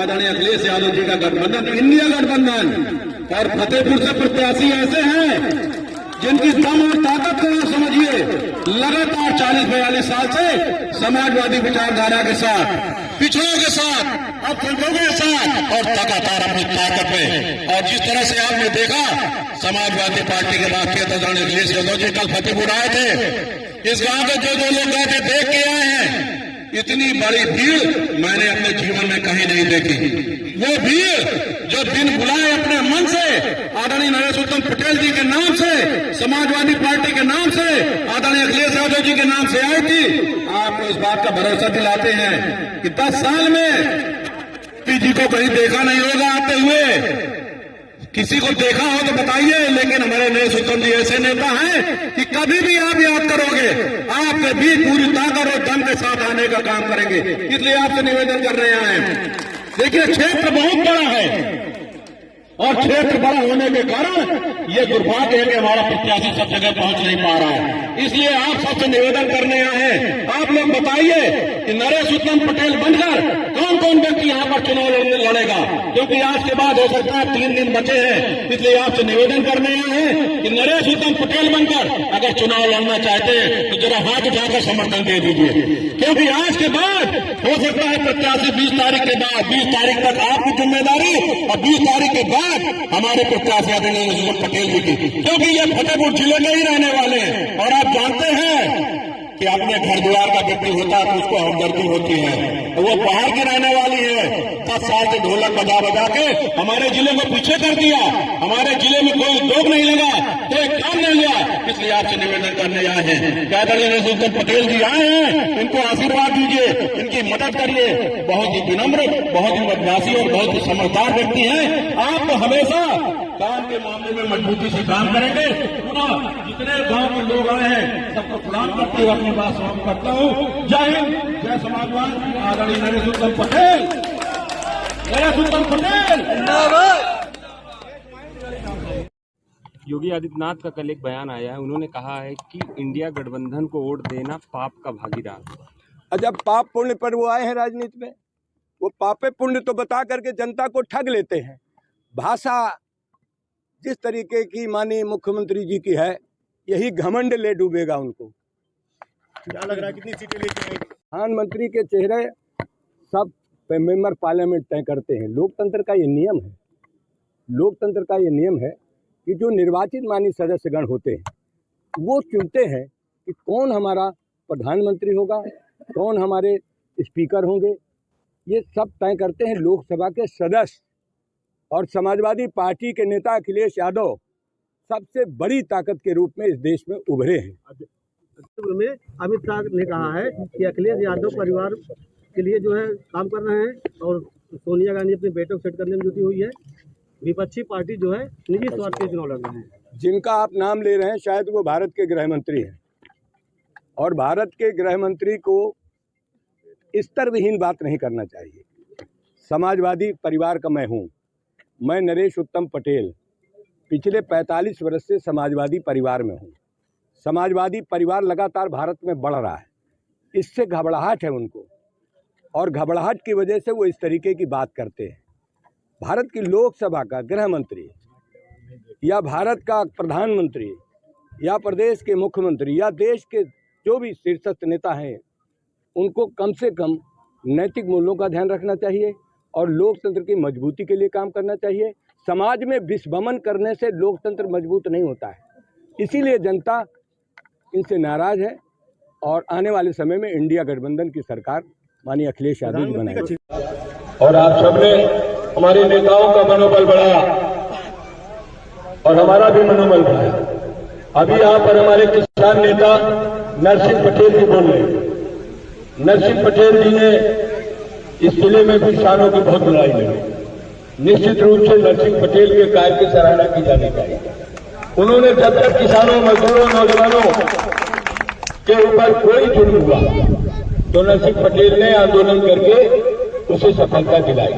आदरणीय अखिलेश यादव जी का गठबंधन, इंडिया गठबंधन। और फतेहपुर से प्रत्याशी ऐसे हैं जिनकी दम और ताकत को आप समझिए, लगातार 40-42 साल से समाजवादी विचारधारा के साथ, पिछड़ों के साथ, अल्पसंख्यकों के साथ और लगातार अपनी ताकत में। और जिस तरह से आपने देखा समाजवादी पार्टी के राष्ट्रीय अध्यक्ष अखिलेश यादव जी कल फतेहपुर आए थे, इस गांव के जो लोग गए थे देख के आए हैं। इतनी बड़ी भीड़ मैंने अपने जीवन में कहीं नहीं देखी। वो भीड़ जो दिन बुलाए अपने मन से आदरणीय नरेश उत्तम पटेल जी के नाम से, समाजवादी पार्टी के नाम से, आदरणीय अखिलेश यादव जी के नाम से आई थी, आपको इस बात का भरोसा दिलाते हैं कि 10 साल में जी को कहीं देखा नहीं होगा आते हुए। किसी को देखा हो तो बताइए, लेकिन हमारे नरेश उत्तम जी ऐसे नेता हैं कि कभी भी आप याद करोगे आपके भी पूरी ताकत और दम के साथ आने का काम करेंगे। इसलिए आपसे निवेदन कर रहे हैं, देखिए क्षेत्र बहुत बड़ा है और क्षेत्र बड़ा होने के कारण ये दुर्भाग्य है कि हमारा प्रत्याशी सब जगह पहुंच नहीं पा रहा है। इसलिए आप सबसे निवेदन करने आए हैं, आप लोग बताइए कि नरेश उत्तम पटेल बनकर कौन कौन व्यक्ति यहाँ पर चुनाव लड़ेगा, क्योंकि आज के बाद हो सकता है 3 दिन बचे हैं। इसलिए आपसे निवेदन करने आए हैं कि नरेश उत्तम पटेल बनकर अगर चुनाव लड़ना चाहते हैं तो जरा हाथ उठाकर समर्थन दे दीजिए, क्योंकि आज के बाद हो सकता है प्रत्याशी 20 तारीख के बाद, 20 तारीख तक आपकी जिम्मेदारी और 20 तारीख के बाद हमारे प्रत्याशी आदरणीय नरेश उत्तम पटेल जी की, क्योंकि ये फतेहपुर जिले में ही रहने वाले हैं। और आप जानते हैं कि अपने घर द्वार का व्यक्ति होता है तो उसको हमदर्दी होती है, तो वो बाहर की रहने वाली है। 10 साल से ढोलक बजा बजा के हमारे जिले को पीछे कर दिया, हमारे जिले में कोई उद्योग नहीं लगा, कोई काम नहीं लिया। इसलिए आपसे निवेदन करने आए हैं कि आदरणीय नरेश उत्तम पटेल जी आए हैं, इनको आशीर्वाद दीजिए, इनकी मदद करिए। बहुत ही विनम्र, बहुत ही बदमाशी और बहुत ही समझदार व्यक्ति हैं। आप तो हमेशा काम के मामले में मजबूती से काम करेंगे। जितने गांव के लोग आए हैं सबको प्रणाम करते हुए अपनी बात समाप्त करता हूँ। जय हिंद, जय समाजवाद, आदरणीय नरेश उत्तम पटेल, नरेश उत्तम पटेल जिंदाबाद। योगी आदित्यनाथ का कल एक बयान आया है, उन्होंने कहा है कि इंडिया गठबंधन को वोट देना पाप का भागीदार। जब पाप पुण्य पर वो आए हैं राजनीति में, वो पापे पुण्य तो बता करके जनता को ठग लेते हैं। भाषा जिस तरीके की माननीय मुख्यमंत्री जी की है, यही घमंड ले डूबेगा उनको। क्या लग रहा है कितनी सीटें लेके आएंगे? प्रधानमंत्री के चेहरे सब मेंबर पार्लियामेंट तय करते हैं। लोकतंत्र का ये नियम है, लोकतंत्र का ये नियम है कि जो निर्वाचित माननीय सदस्यगण होते हैं वो चुनते हैं कि कौन हमारा प्रधानमंत्री होगा, कौन हमारे स्पीकर होंगे। ये सब तय करते हैं लोकसभा के सदस्य। और समाजवादी पार्टी के नेता अखिलेश यादव सबसे बड़ी ताकत के रूप में इस देश में उभरे हैं। में अमित शाह ने कहा है कि अखिलेश यादव परिवार के लिए जो है काम कर रहे हैं और सोनिया गांधी अपने बेटे को सेट करने में जुटी हुई है। विपक्षी पार्टी जो है निजी स्वार्थ के चुनाव लड़ रहे हैं। जिनका आप नाम ले रहे हैं शायद वो भारत के गृह मंत्री हैं, और भारत के गृह मंत्री को स्तर विहीन बात नहीं करना चाहिए। समाजवादी परिवार का मैं हूँ, मैं नरेश उत्तम पटेल पिछले 45 वर्ष से समाजवादी परिवार में हूँ। समाजवादी परिवार लगातार भारत में बढ़ रहा है, इससे घबराहट है उनको, और घबराहट की वजह से वो इस तरीके की बात करते हैं। भारत की लोकसभा का गृह मंत्री या भारत का प्रधानमंत्री या प्रदेश के मुख्यमंत्री या देश के जो भी शीर्षस्थ नेता हैं, उनको कम से कम नैतिक मूल्यों का ध्यान रखना चाहिए और लोकतंत्र की मजबूती के लिए काम करना चाहिए। समाज में विस्फमन करने से लोकतंत्र मजबूत नहीं होता है। इसीलिए जनता इनसे नाराज है और आने वाले समय में इंडिया गठबंधन की सरकार माननीय अखिलेश यादव जी बनाएंगे। और आप सबने हमारे नेताओं का मनोबल बढ़ाया और हमारा भी मनोबल बढ़ाया। अभी यहाँ पर हमारे किसान नेता नरसिंह पटेल जी बोल रहे हैं। नरसिंह पटेल जी ने इस जिले में भी किसानों की बहुत लड़ाई लड़ी। निश्चित रूप से नरसिंह पटेल के कार्य की सराहना की जानी चाहिए। उन्होंने जब तक किसानों, मजदूरों, नौजवानों के ऊपर कोई जुर्म हुआ तो नरसिंह पटेल ने आंदोलन करके उसे सफलता दिलाई।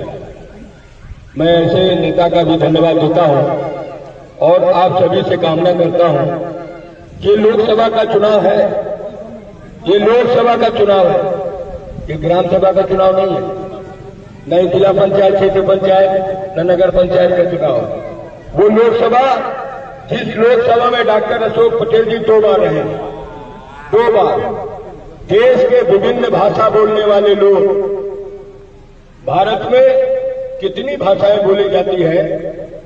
मैं ऐसे नेता का भी धन्यवाद देता हूं और आप सभी से कामना करता हूं कि लोकसभा का चुनाव है, ये लोकसभा का चुनाव है, ये ग्राम सभा का चुनाव नहीं है। न ही जिला पंचायत, क्षेत्र पंचायत, न नगर पंचायत का चुनाव। वो लोकसभा, जिस लोकसभा में डॉक्टर अशोक पटेल जी 2 बार रहे, 2 बार देश के विभिन्न भाषा बोलने वाले लोग, भारत में कितनी भाषाएं बोली जाती है,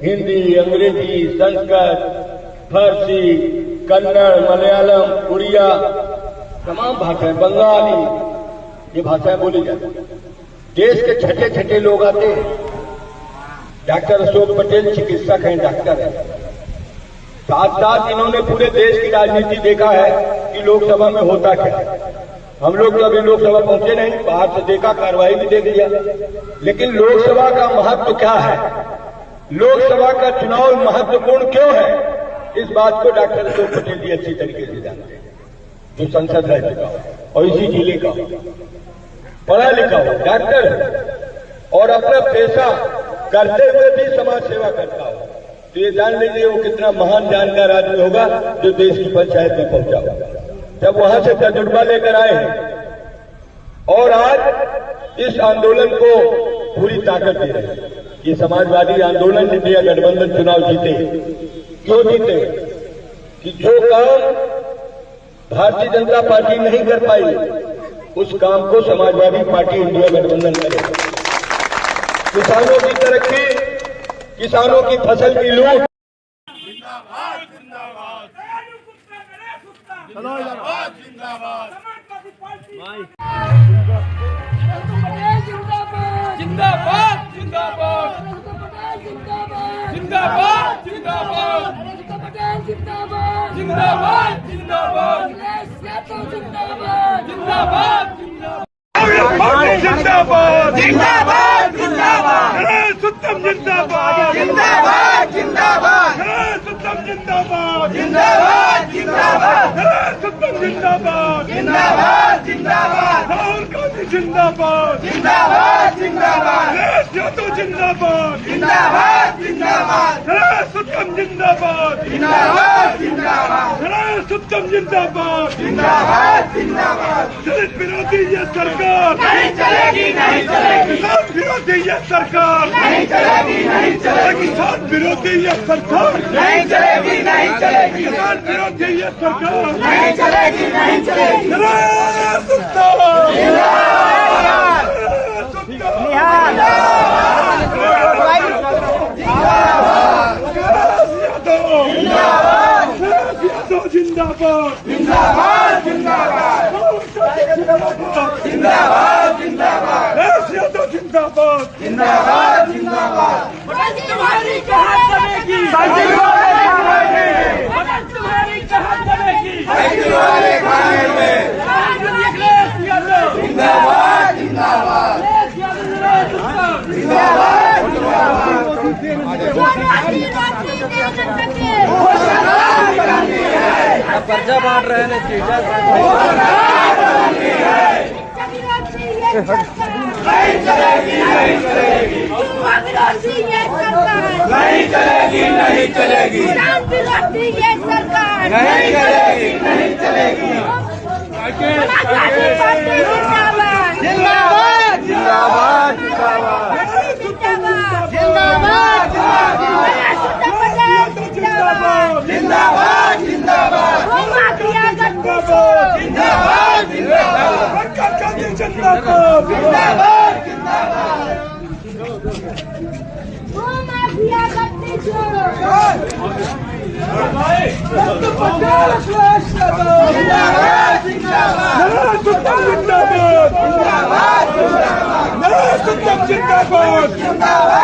हिंदी, अंग्रेजी, संस्कृत, फारसी, कन्नड़, मलयालम, उड़िया, तमाम भाषाएं, बंगाली, ये भाषाएं बोली जाती हैं। देश के छठे छठे लोग आते हैं। डॉक्टर अशोक पटेल चिकित्सक हैं, डॉक्टर हैं, साथ साथ इन्होंने पूरे देश की राजनीति देखा है कि लोकसभा में होता क्या है। हम लोग तो अभी लोकसभा पहुंचे नहीं, बाहर से देखा, कार्रवाई भी देख लिया, लेकिन लोकसभा का महत्व क्या है, लोकसभा का चुनाव महत्वपूर्ण क्यों है, इस बात को डॉक्टर अशोक पटेल जी अच्छी तरीके से जानते हैं, जो संसद रह चुका हो और इसी जिले का पढ़ा लिखा हो, डॉक्टर है और अपना पेशा करते हुए भी समाज सेवा करता हो, तो ये जान लीजिए वो कितना महान जानकार आदमी होगा जो देश की पंचायत में पहुंचा होगा। जब वहां से तजुर्बा लेकर आए हैं और आज इस आंदोलन को पूरी ताकत दे रहे हैं। ये समाजवादी आंदोलन इंडिया गठबंधन चुनाव जीते, क्यों जीते कि जो काम भारतीय जनता पार्टी नहीं कर पाई, उस काम को समाजवादी पार्टी इंडिया गठबंधन करे। किसानों की तरक्की, किसानों की फसल की लूट, जिंदाबाद जिंदाबाद जिंदाबाद जिंदाबाद जिंदाबाद जिंदाबाद जिंदाबाद जिंदाबाद जिंदाबाद सुतम जिंदाबाद जिंदाबाद जिंदाबाद सुतम जिंदाबाद जिंदाबाद जिंदाबाद सुतम जिंदाबाद जिंदाबाद जिंदाबाद राहुल गांधी जिंदाबाद जिंदाबाद जिंदाबाद यादव जिंदाबाद जिंदाबाद जिंदाबाद सुतम जिंदाबाद जिंदाबाद जिंदाबाद सुतम जिंदाबाद जिंदाबाद जिंदाबाद दलित विरोधी ये सरकार नहीं चलेगी, नहीं चलेगी, किसान विरोधी ये सरकार नहीं चलेगी, नहीं चलेगी, किसान विरोधी ये सरकार नहीं चलेगी, नहीं चलेगी, किसान विरोधी ये सरकार नहीं चलेगी, नहीं चलेगी। जिंदाबाद जिंदाबाद जिंदाबाद जिंदाबाद जिंदाबाद यादव जिंदाबाद जिंदाबाद जिंदाबाद तुम्हारी कहाँ चलेगी, तुम्हारी कहाँ चलेगी, तुम्हारे खाने में जिंदाबाद जिंदाबाद पर्चा बांट रहे हैं नहीं चलेगी, नहीं चलेगी, नहीं चलेगी, नहीं चलेगी, विरोधी ये सरकार नहीं चलेगी, नहीं चलेगी। जिंदाबाद जिंदाबाद जिंदाबाद जिंदाबाद जिंदाबाद जिंदाबाद जिंदाबाद जिंदाबाद जिंदाबाद जिंदाबाद जिंदाबाद जिंदाबाद